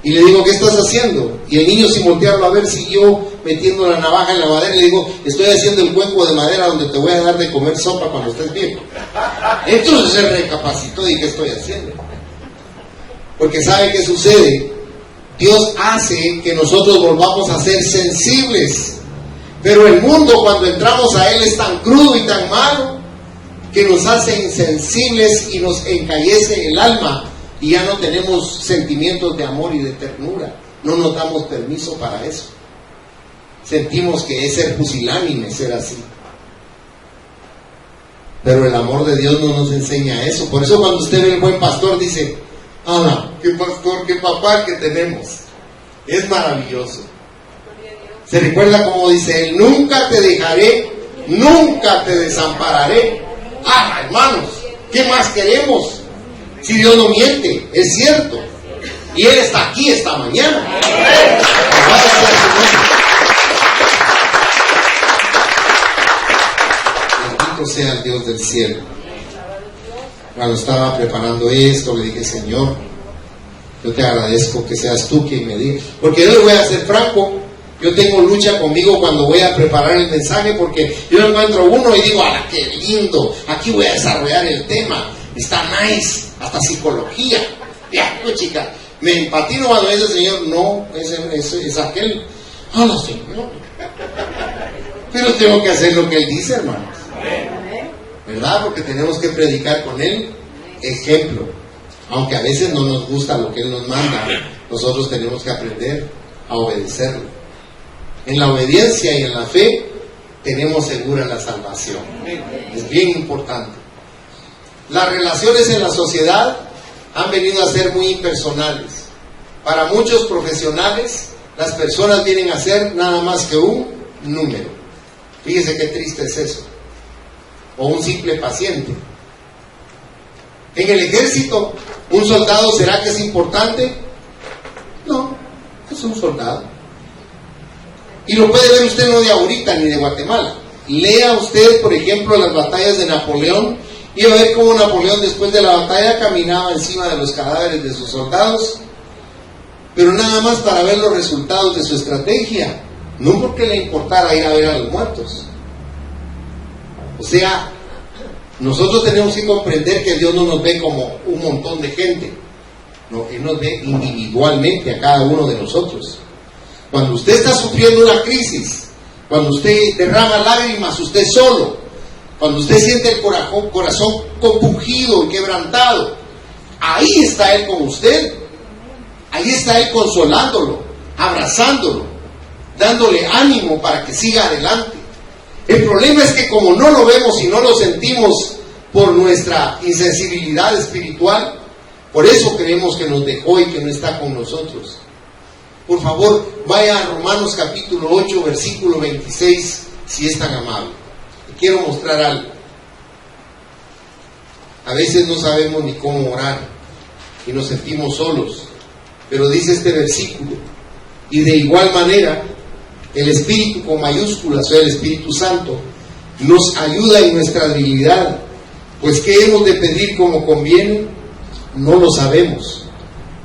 y le dijo: ¿qué estás haciendo? Y el niño, sin voltearlo a ver, siguió metiendo la navaja en la madera y le dijo: estoy haciendo el cuenco de madera donde te voy a dar de comer sopa cuando estés viejo. Entonces se recapacitó y ¿qué estoy haciendo? Porque ¿sabe qué sucede? Dios hace que nosotros volvamos a ser sensibles, pero el mundo, cuando entramos a Él, es tan crudo y tan malo que nos hace insensibles y nos encallece el alma, y ya no tenemos sentimientos de amor y de ternura. No nos damos permiso para eso. Sentimos que es ser pusilánime, ser así. Pero el amor de Dios no nos enseña eso. Por eso cuando usted ve el buen pastor dice: ¡ah, qué pastor, qué papá que tenemos! Es maravilloso. Se recuerda como dice él: nunca te dejaré nunca te desampararé. Ah, hermanos, ¿qué más queremos? Si Dios no miente, es cierto. Y Él está aquí esta mañana. Bendito sea el Dios del cielo. Cuando estaba preparando esto, le dije, Señor, yo te agradezco que seas tú quien me diga. Porque yo le voy a ser franco, yo tengo lucha conmigo cuando voy a preparar el mensaje, porque yo encuentro uno y digo, ¡ah, qué lindo! Aquí voy a desarrollar el tema. Está nice, hasta psicología. Ya, pues chica, me empatino cuando dice el Señor, no, es aquel. ¡Hola, Señor! Pero tengo que hacer lo que Él dice, hermanos. ¿Verdad? Porque tenemos que predicar con Él ejemplo. Aunque a veces no nos gusta lo que Él nos manda, nosotros tenemos que aprender a obedecerlo. En la obediencia y en la fe tenemos segura la salvación. Es bien importante. Las relaciones en la sociedad han venido a ser muy impersonales. Para muchos profesionales, las personas vienen a ser nada más que un número. Fíjese qué triste es eso. O un simple paciente. En el ejército, ¿un soldado será que es importante? No, es un soldado. Y lo puede ver usted no de ahorita ni de Guatemala. Lea usted, por ejemplo, las batallas de Napoleón y va a ver cómo Napoleón después de la batalla caminaba encima de los cadáveres de sus soldados, pero nada más para ver los resultados de su estrategia, no porque le importara ir a ver a los muertos. O sea, nosotros tenemos que comprender que Dios no nos ve como un montón de gente, no, Él nos ve individualmente a cada uno de nosotros. Cuando usted está sufriendo una crisis, cuando usted derrama lágrimas, usted solo, cuando usted siente el corazón compungido y quebrantado, ahí está Él con usted. Ahí está Él consolándolo, abrazándolo, dándole ánimo para que siga adelante. El problema es que como no lo vemos y no lo sentimos por nuestra insensibilidad espiritual, por eso creemos que nos dejó y que no está con nosotros. Por favor, vaya a Romanos capítulo 8, versículo 26, si es tan amable. Quiero mostrar algo. A veces no sabemos ni cómo orar y nos sentimos solos, pero dice este versículo, y de igual manera el Espíritu con mayúsculas, o sea, el Espíritu Santo, nos ayuda en nuestra debilidad, pues ¿qué hemos de pedir como conviene? No lo sabemos,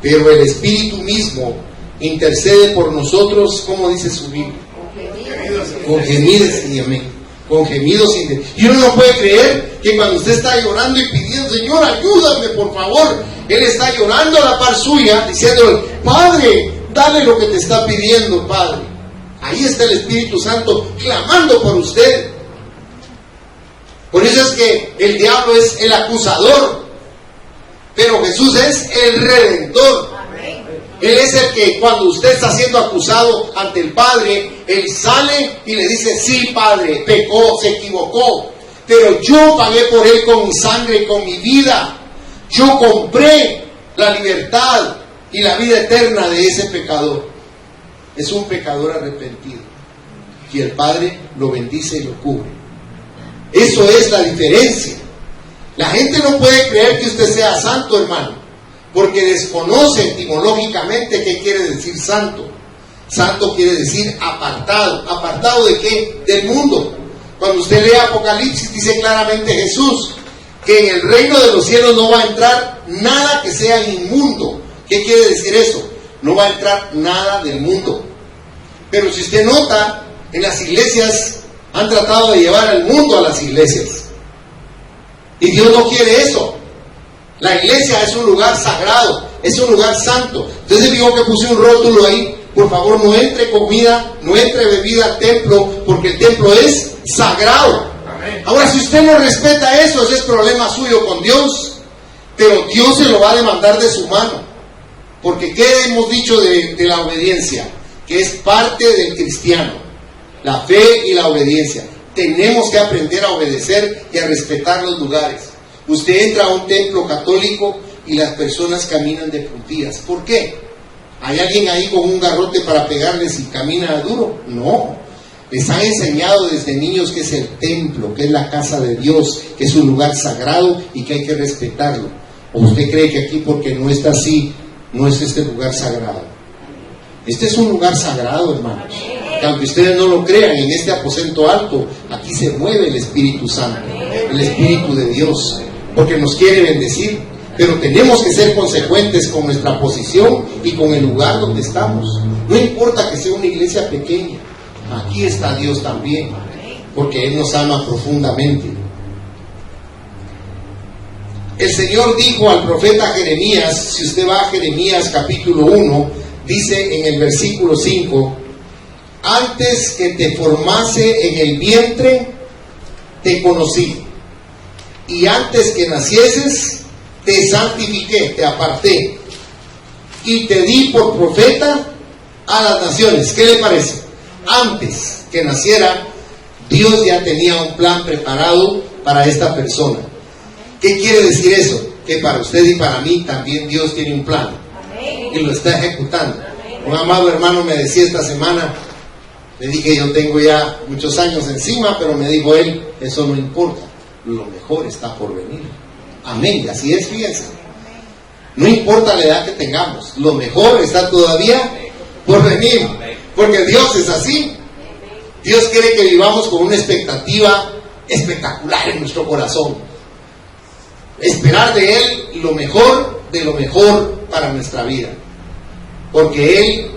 pero el Espíritu mismo intercede por nosotros, como dice su Biblia, con gemidos y amén. Con gemidos y uno no puede creer que cuando usted está llorando y pidiendo, Señor, ayúdame por favor, Él está llorando a la par suya, diciéndole, Padre, dale lo que te está pidiendo, Padre. Ahí está el Espíritu Santo clamando por usted. Por eso es que el diablo es el acusador, pero Jesús es el redentor. Él es el que cuando usted está siendo acusado ante el Padre, Él sale y le dice, sí, Padre, pecó, se equivocó, pero yo pagué por Él con mi sangre y con mi vida. Yo compré la libertad y la vida eterna de ese pecador. Es un pecador arrepentido y el Padre lo bendice y lo cubre. Eso es la diferencia. La gente no puede creer que usted sea santo, hermano, porque desconoce etimológicamente qué quiere decir santo. Santo quiere decir apartado. ¿Apartado de qué? Del mundo. Cuando usted lee Apocalipsis, dice claramente Jesús que en el reino de los cielos no va a entrar nada que sea inmundo. ¿Qué quiere decir eso? No va a entrar nada del mundo. Pero si usted nota, en las iglesias han tratado de llevar al mundo a las iglesias. Y Dios no quiere eso. La iglesia es un lugar sagrado, es un lugar santo. Entonces digo que puse un rótulo ahí, por favor no entre comida, no entre bebida al templo, porque el templo es sagrado. Amén. Ahora, si usted no respeta eso, ese es problema suyo con Dios, pero Dios se lo va a demandar de su mano. Porque ¿qué hemos dicho de la obediencia? Que es parte del cristiano, la fe y la obediencia. Tenemos que aprender a obedecer y a respetar los lugares. Usted entra a un templo católico y las personas caminan de puntillas. ¿Por qué? ¿Hay alguien ahí con un garrote para pegarles y camina duro? No. Les han enseñado desde niños que es el templo, que es la casa de Dios, que es un lugar sagrado y que hay que respetarlo. ¿O usted cree que aquí, porque no está así, no es este lugar sagrado? Este es un lugar sagrado, hermanos. Que aunque ustedes no lo crean, en este aposento alto, aquí se mueve el Espíritu Santo, el Espíritu de Dios, porque nos quiere bendecir. Pero tenemos que ser consecuentes con nuestra posición y con el lugar donde estamos. No importa que sea una iglesia pequeña, aquí está Dios también, porque Él nos ama profundamente. El Señor dijo al profeta Jeremías, si usted va a Jeremías capítulo 1, dice en el versículo 5, antes que te formase en el vientre, te conocí, y antes que nacieses, te santifiqué, te aparté, y te di por profeta a las naciones. ¿Qué le parece? Antes que naciera, Dios ya tenía un plan preparado para esta persona. ¿Qué quiere decir eso? Que para usted y para mí también Dios tiene un plan y lo está ejecutando. Un amado hermano me decía esta semana, le dije, yo tengo ya muchos años encima, pero me dijo él, eso no importa, lo mejor está por venir. Amén, y así es, fíjense. No importa la edad que tengamos, lo mejor está todavía por venir, porque Dios es así. Dios quiere que vivamos con una expectativa espectacular en nuestro corazón. Esperar de Él lo mejor de lo mejor para nuestra vida, porque Él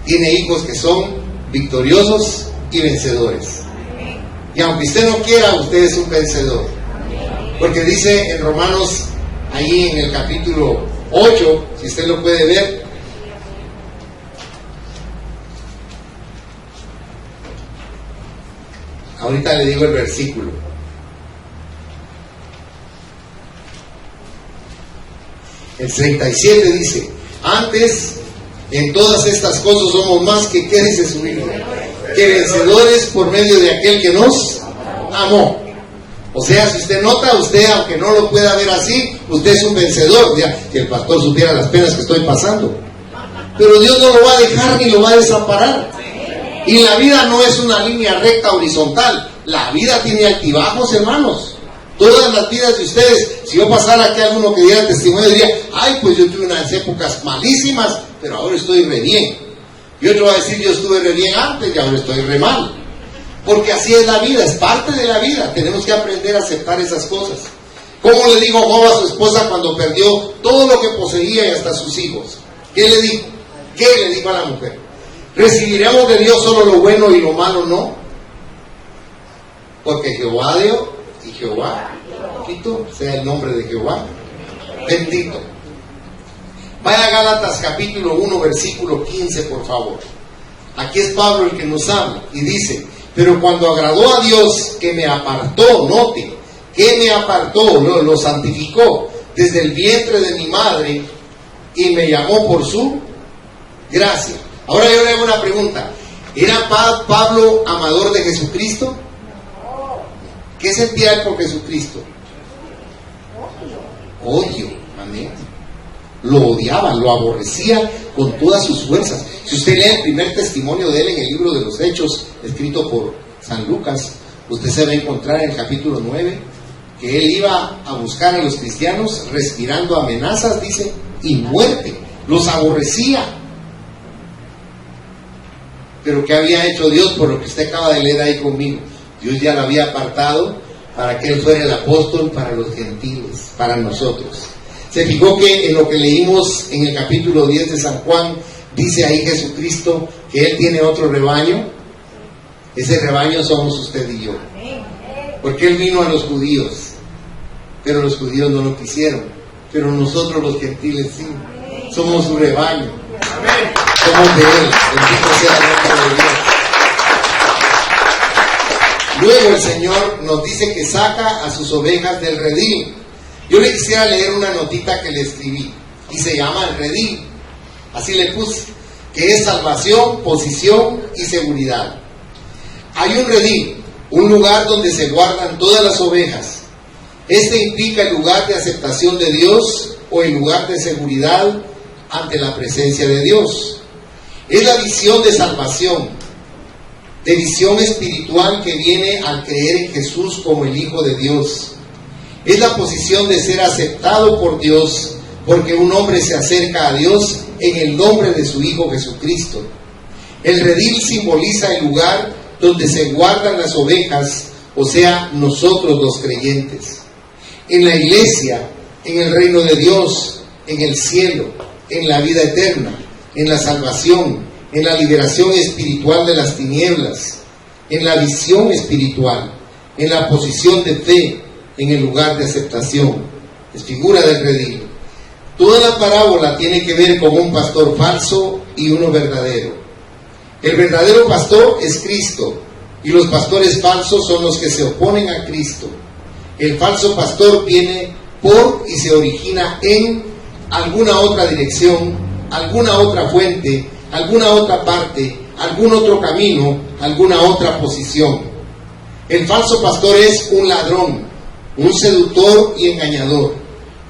tiene hijos que son victoriosos y vencedores. Y aunque usted no quiera, usted es un vencedor, porque dice en Romanos, ahí en el capítulo 8, si usted lo puede ver, ahorita le digo el versículo. El 37 dice, antes en todas estas cosas somos más que, ¿qué dice su Biblia? Que vencedores por medio de aquel que nos amó. O sea, si usted nota, usted aunque no lo pueda ver así, usted es un vencedor. Ya, que el pastor supiera las penas que estoy pasando. Pero Dios no lo va a dejar ni lo va a desamparar. Y la vida no es una línea recta horizontal. La vida tiene altibajos, hermanos. Todas las vidas de ustedes, si yo pasara aquí a alguno que diera testimonio, diría, ay, pues yo tuve unas épocas malísimas, pero ahora estoy re bien. Y otro va a decir, yo estuve re bien antes y ahora estoy re mal. Porque así es la vida, es parte de la vida. Tenemos que aprender a aceptar esas cosas. ¿Cómo le dijo Job a su esposa cuando perdió todo lo que poseía y hasta sus hijos? ¿Qué le dijo? ¿Qué le dijo a la mujer? ¿Recibiremos de Dios solo lo bueno y lo malo no? Porque Jehová dio y Jehová quitó, sea el nombre de Jehová bendito. Vaya a Gálatas capítulo 1 versículo 15, por favor. Aquí es Pablo el que nos habla y dice, pero cuando agradó a Dios que me apartó, note, que me apartó, lo santificó desde el vientre de mi madre y me llamó por su gracia. Ahora yo le hago una pregunta, ¿era Pablo amador de Jesucristo? ¿Qué sentía él por Jesucristo? Odio, amén. Lo odiaba, lo aborrecía con todas sus fuerzas. Si usted lee el primer testimonio de él en el libro de los Hechos, escrito por San Lucas, usted se va a encontrar en el capítulo 9, que él iba a buscar a los cristianos respirando amenazas, dice, y muerte. Los aborrecía. Pero ¿qué había hecho Dios? Por lo que usted acaba de leer ahí conmigo. Dios ya lo había apartado para que él fuera el apóstol para los gentiles, para nosotros. Se fijó que en lo que leímos en el capítulo 10 de San Juan, dice ahí Jesucristo que él tiene otro rebaño. Ese rebaño somos usted y yo. Porque él vino a los judíos, pero los judíos no lo quisieron. Pero nosotros los gentiles sí, somos su rebaño. Somos de él. Bendito sea el nombre de Dios. Luego el Señor nos dice que saca a sus ovejas del redil. Yo le quisiera leer una notita que le escribí y se llama el redil. Así le puse, que es salvación, posición y seguridad. Hay un redil, un lugar donde se guardan todas las ovejas. Este implica el lugar de aceptación de Dios o el lugar de seguridad ante la presencia de Dios. Es la visión de salvación. de visión espiritual que viene al creer en Jesús como el Hijo de Dios. Es la posición de ser aceptado por Dios, porque un hombre se acerca a Dios en el nombre de su Hijo Jesucristo. El redil simboliza el lugar donde se guardan las ovejas, o sea, nosotros los creyentes. En la iglesia, en el reino de Dios, en el cielo, en la vida eterna, en la salvación, en la liberación espiritual de las tinieblas, en la visión espiritual, en la posición de fe, en el lugar de aceptación. Es figura del redil. Toda la parábola tiene que ver con un pastor falso y uno verdadero. El verdadero pastor es Cristo, y los pastores falsos son los que se oponen a Cristo. El falso pastor viene por y se origina en alguna otra dirección, alguna otra fuente, alguna otra parte, algún otro camino, alguna otra posición. El falso pastor es un ladrón, un seductor y engañador,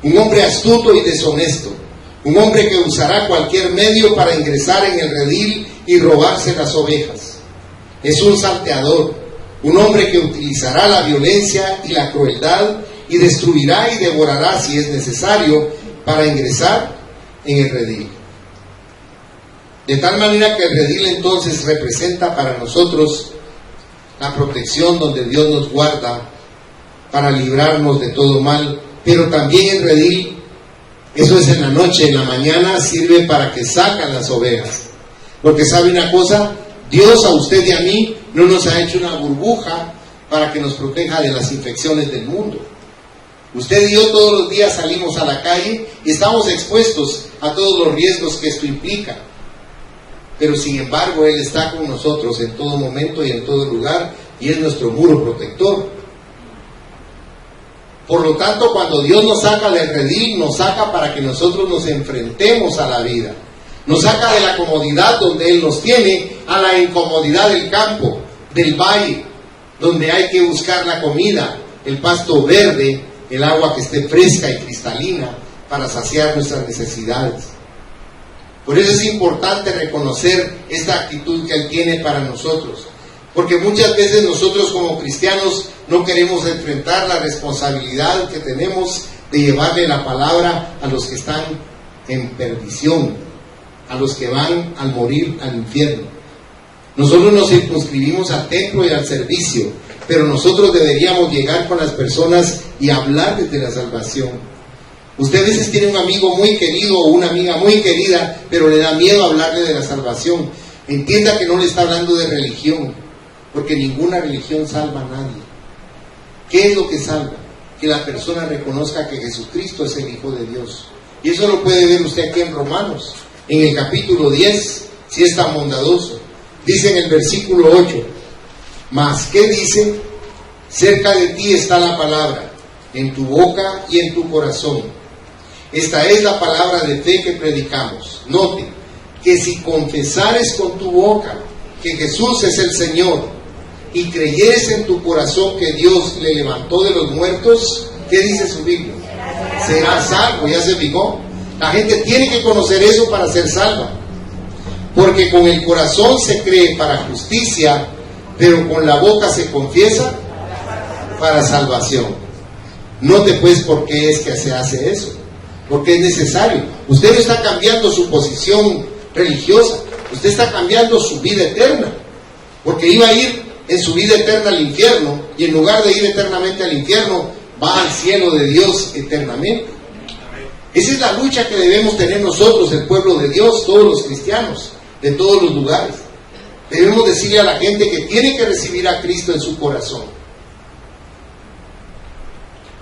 un hombre astuto y deshonesto, un hombre que usará cualquier medio para ingresar en el redil y robarse las ovejas. Es un salteador, un hombre que utilizará la violencia y la crueldad y destruirá y devorará si es necesario para ingresar en el redil. De tal manera que el redil entonces representa para nosotros la protección donde Dios nos guarda para librarnos de todo mal, pero también el redil, eso es en la noche, en la mañana sirve para que sacan las ovejas. Porque sabe una cosa, Dios a usted y a mí no nos ha hecho una burbuja para que nos proteja de las infecciones del mundo. Usted y yo todos los días salimos a la calle y estamos expuestos a todos los riesgos que esto implica. Pero sin embargo Él está con nosotros en todo momento y en todo lugar, y es nuestro muro protector. Por lo tanto, cuando Dios nos saca del redil, nos saca para que nosotros nos enfrentemos a la vida. Nos saca de la comodidad donde Él nos tiene a la incomodidad del campo, del valle, donde hay que buscar la comida, el pasto verde, el agua que esté fresca y cristalina para saciar nuestras necesidades. Por eso es importante reconocer esta actitud que Él tiene para nosotros, porque muchas veces nosotros como cristianos no queremos enfrentar la responsabilidad que tenemos de llevarle la palabra a los que están en perdición, a los que van al morir al infierno. Nosotros nos circunscribimos al templo y al servicio, pero nosotros deberíamos llegar con las personas y hablarles de la salvación. Usted a veces tiene un amigo muy querido o una amiga muy querida, pero le da miedo hablarle de la salvación. Entienda que no le está hablando de religión, porque ninguna religión salva a nadie. ¿Qué es lo que salva? Que la persona reconozca que Jesucristo es el Hijo de Dios. Y eso lo puede ver usted aquí en Romanos, en el capítulo 10, si es tan bondadoso. Dice en el versículo 8, mas ¿qué dice? Cerca de ti está la palabra, en tu boca y en tu corazón. Esta es la palabra de fe que predicamos. Note que si confesares con tu boca que Jesús es el Señor y creyeres en tu corazón que Dios le levantó de los muertos, ¿qué dice su Biblia? Serás salvo. ¿Ya se fijó? La gente tiene que conocer eso para ser salva. Porque con el corazón se cree para justicia, pero con la boca se confiesa para salvación. Note pues por qué es que se hace eso. Porque es necesario. Usted no está cambiando su posición religiosa, usted está cambiando su vida eterna. Porque iba a ir en su vida eterna al infierno, y en lugar de ir eternamente al infierno, va al cielo de Dios eternamente. Esa es la lucha que debemos tener nosotros, el pueblo de Dios, todos los cristianos, de todos los lugares. Debemos decirle a la gente que tiene que recibir a Cristo en su corazón.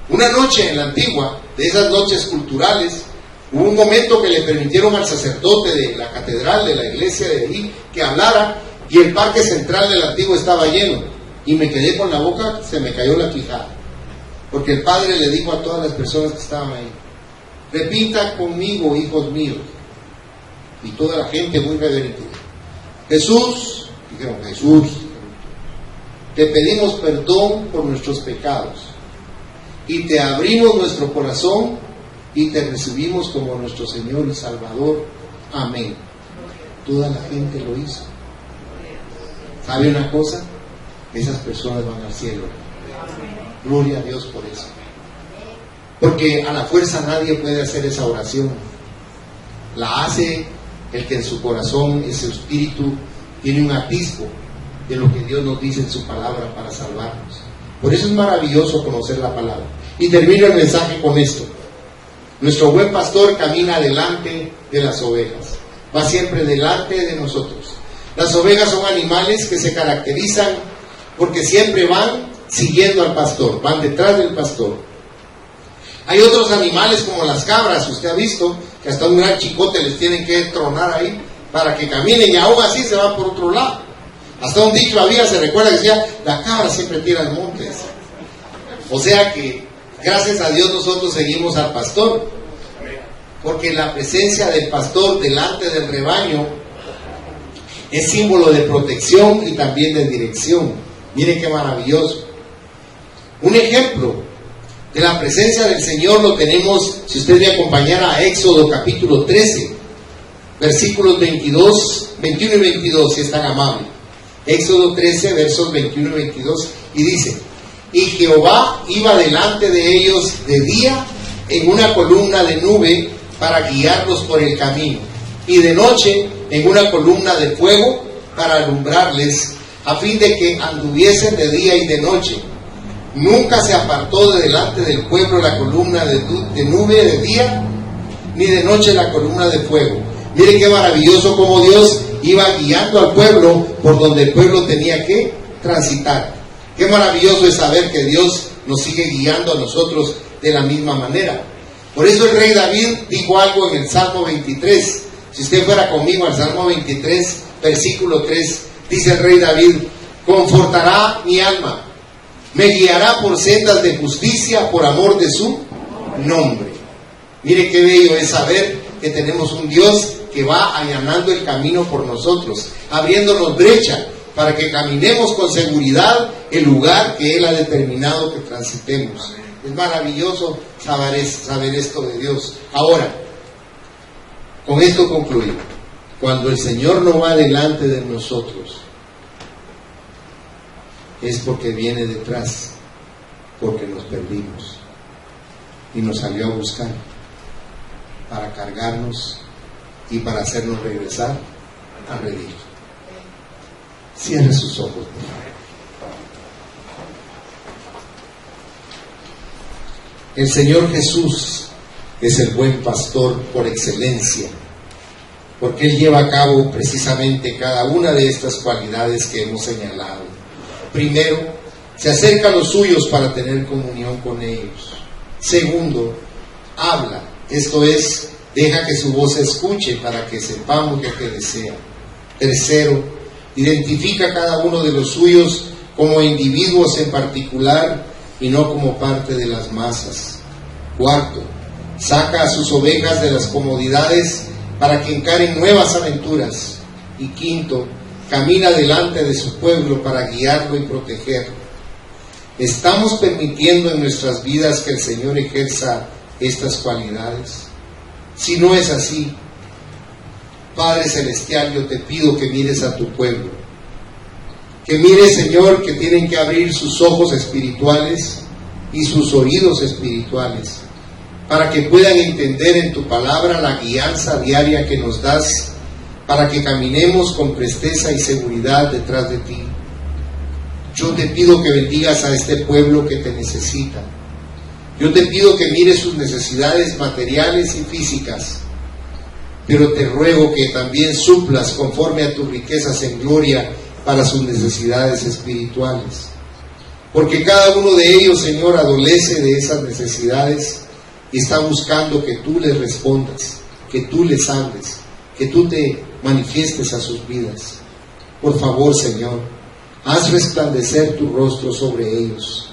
Una noche en la antigua, de esas noches culturales, hubo un momento que le permitieron al sacerdote de la catedral, de la iglesia de ahí, que hablara, y el parque central del antiguo estaba lleno, y me quedé con la boca, se me cayó la quijada, porque el padre le dijo a todas las personas que estaban ahí, repita conmigo, hijos míos, y toda la gente muy reverente, Jesús, dijeron, Jesús, te pedimos perdón por nuestros pecados, y te abrimos nuestro corazón y te recibimos como nuestro Señor y Salvador. Amén. Toda la gente lo hizo. ¿Sabe una cosa? Esas personas van al cielo. Gloria a Dios por eso. Porque a la fuerza nadie puede hacer esa oración. La hace el que en su corazón, en su espíritu, tiene un atisbo de lo que Dios nos dice en su palabra para salvarnos. Por eso es maravilloso conocer la palabra. Y termino el mensaje con esto. Nuestro buen pastor camina delante de las ovejas. Va siempre delante de nosotros. Las ovejas son animales que se caracterizan porque siempre van siguiendo al pastor, van detrás del pastor. Hay otros animales como las cabras, usted ha visto que hasta un gran chicote les tienen que tronar ahí para que caminen, y aún así se van por otro lado. Hasta un dicho había, se recuerda, que decía: la cabra siempre tira al monte. O sea que gracias a Dios nosotros seguimos al pastor, porque la presencia del pastor delante del rebaño es símbolo de protección y también de dirección. Miren qué maravilloso. Un ejemplo de la presencia del Señor lo tenemos, si usted me acompañara, a Éxodo capítulo 13, versículos 21 y 22, si es tan amable. Éxodo 13, versos 21 y 22, y dice: y Jehová iba delante de ellos de día en una columna de nube para guiarlos por el camino, y de noche en una columna de fuego para alumbrarles, a fin de que anduviesen de día y de noche. Nunca se apartó de delante del pueblo la columna de nube de día, ni de noche la columna de fuego. Miren qué maravilloso como Dios iba guiando al pueblo por donde el pueblo tenía que transitar. Qué maravilloso es saber que Dios nos sigue guiando a nosotros de la misma manera. Por eso el rey David dijo algo en el Salmo 23. Si usted fuera conmigo al Salmo 23, versículo 3, dice el rey David: confortará mi alma, me guiará por sendas de justicia por amor de su nombre. Mire qué bello es saber que tenemos un Dios que va allanando el camino por nosotros, abriéndonos brecha para que caminemos con seguridad el lugar que Él ha determinado que transitemos. Es maravilloso saber esto de Dios. Ahora, con esto concluyo. Cuando el Señor no va delante de nosotros, es porque viene detrás, porque nos perdimos y nos salió a buscar para cargarnos y para hacernos regresar a redil. Cierre sus ojos, por favor. El Señor Jesús es el buen pastor por excelencia, porque Él lleva a cabo precisamente cada una de estas cualidades que hemos señalado. Primero, se acerca a los suyos para tener comunión con ellos. Segundo, habla, esto es, deja que su voz se escuche para que sepamos lo que desea. Tercero, identifica a cada uno de los suyos como individuos en particular y no como parte de las masas. Cuarto, saca a sus ovejas de las comodidades para que encaren nuevas aventuras. Y quinto, camina delante de su pueblo para guiarlo y protegerlo. ¿Estamos permitiendo en nuestras vidas que el Señor ejerza estas cualidades? Si no es así, Padre Celestial, yo te pido que mires a tu pueblo. Que mires, Señor, que tienen que abrir sus ojos espirituales y sus oídos espirituales para que puedan entender en tu palabra la guianza diaria que nos das, para que caminemos con presteza y seguridad detrás de ti. Yo te pido que bendigas a este pueblo que te necesita. Yo te pido que mires sus necesidades materiales y físicas, pero te ruego que también suplas conforme a tus riquezas en gloria para sus necesidades espirituales. Porque cada uno de ellos, Señor, adolece de esas necesidades y está buscando que tú les respondas, que tú les hables, que tú te manifiestes a sus vidas. Por favor, Señor, haz resplandecer tu rostro sobre ellos.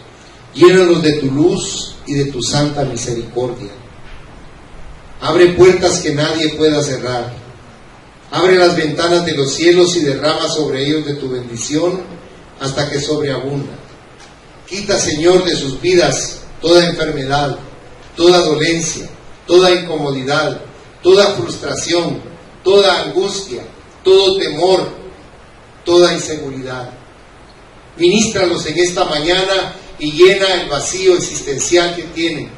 Llénalos de tu luz y de tu santa misericordia. Abre puertas que nadie pueda cerrar. Abre las ventanas de los cielos y derrama sobre ellos de tu bendición hasta que sobreabunda. Quita, Señor, de sus vidas toda enfermedad, toda dolencia, toda incomodidad, toda frustración, toda angustia, todo temor, toda inseguridad. Ministralos en esta mañana y llena el vacío existencial que tienen.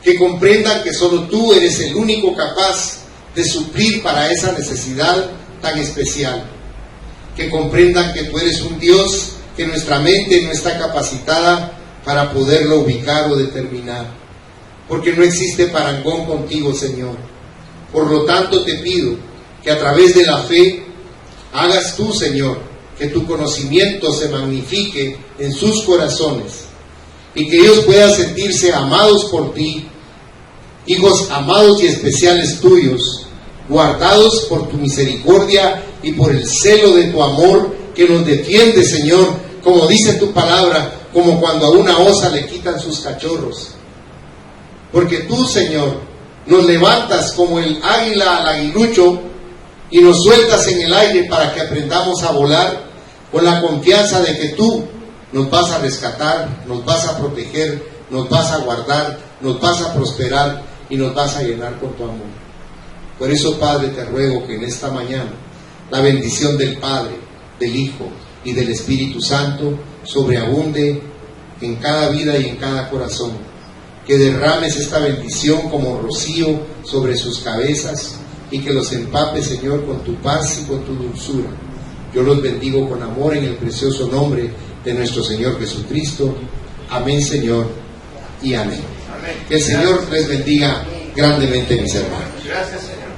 Que comprendan que solo tú eres el único capaz de suplir para esa necesidad tan especial. Que comprendan que tú eres un Dios que nuestra mente no está capacitada para poderlo ubicar o determinar. Porque no existe parangón contigo, Señor. Por lo tanto te pido que a través de la fe hagas tú, Señor, que tu conocimiento se magnifique en sus corazones y que ellos puedan sentirse amados por ti, hijos amados y especiales tuyos, guardados por tu misericordia y por el celo de tu amor que nos defiende, Señor, como dice tu palabra, como cuando a una osa le quitan sus cachorros. Porque tú, Señor, nos levantas como el águila al aguilucho y nos sueltas en el aire para que aprendamos a volar con la confianza de que tú nos vas a rescatar, nos vas a proteger, nos vas a guardar, nos vas a prosperar y nos vas a llenar con tu amor. Por eso, Padre, te ruego que en esta mañana la bendición del Padre, del Hijo y del Espíritu Santo sobreabunde en cada vida y en cada corazón. Que derrames esta bendición como rocío sobre sus cabezas y que los empapes, Señor, con tu paz y con tu dulzura. Yo los bendigo con amor en el precioso nombre de nuestro Señor Jesucristo. Amén, Señor, y amén. Amén. Que el Señor les bendiga grandemente, mis hermanos. Gracias, Señor.